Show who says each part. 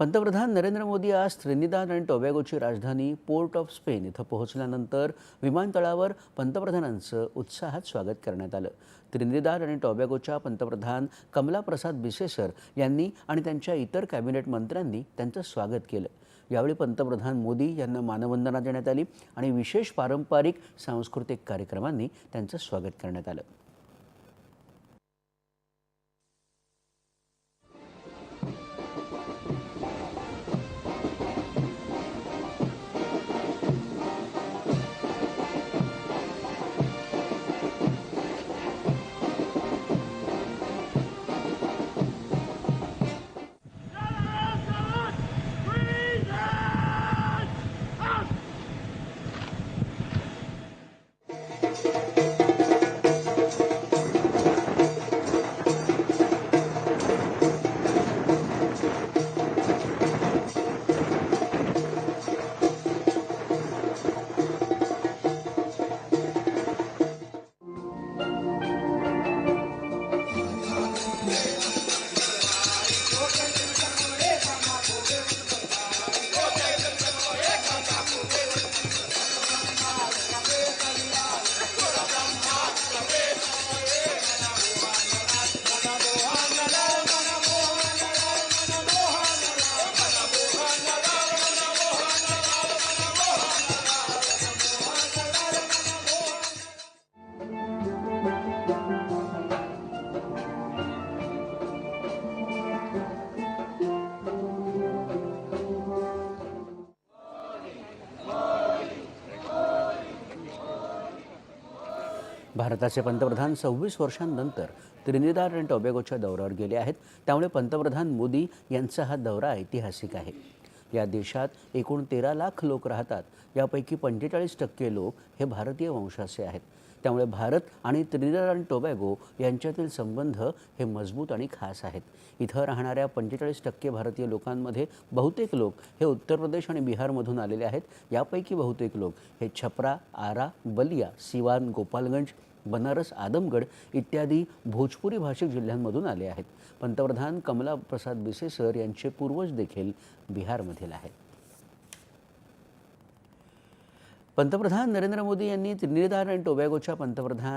Speaker 1: पंतप्रधान नरेंद्र मोदी आज त्रिनिदाद आणि टोबॅगोची राजधानी पोर्ट ऑफ स्पेन इथं पोहोचल्यानंतर विमानतळावर पंतप्रधानांचं उत्साहात स्वागत करण्यात आलं। त्रिनिदाद आणि टोबॅगोच्या पंतप्रधान कमला प्रसाद बिसेसर यांनी आणि त्यांच्या इतर कॅबिनेट मंत्र्यांनी त्यांचं स्वागत केलं। यावेळी पंतप्रधान मोदी यांना मानवंदना देण्यात आली आणि विशेष पारंपरिक सांस्कृतिक कार्यक्रमांनी त्यांचं स्वागत करण्यात आलं। भारताचे पंतप्रधान 26 वर्षांनंतर त्रिनिदाद आणि टोबॅगोच्या दौऱ्यावर गेले आहेत। त्यामुळे पंतप्रधान मोदी यांचा हा दौरा ऐतिहासिक आहे। या देशात एकूण 13 लाख लोक राहतात। यापैकी 45% लोक हे भारतीय वंशाचे आहेत। त्यामुळे भारत आणि त्रिनिदाद आणि टोबॅगो यांच्यातील संबंध हे मजबूत आणि खास आहेत। इथं राहणाऱ्या 45% भारतीय लोकांमध्ये बहुतेक लोक हे उत्तर प्रदेश आणि बिहारमधून आलेले आहेत। यापैकी बहुतेक लोक हे छपरा, आरा, बलिया, सिवान, गोपालगंज, बनारस, आदमगढ़ इत्यादी भोजपुरी भाषिक जिल्ह्यांमधून आले आहेत। पंतप्रधान कमला प्रसाद बिसेसर यांचे पूर्वज देखील बिहारमधील आहेत। पंतप्रधान नरेंद्र मोदी यांनी त्रिनिदाद आणि टोबॅगोच्या पंतप्रधान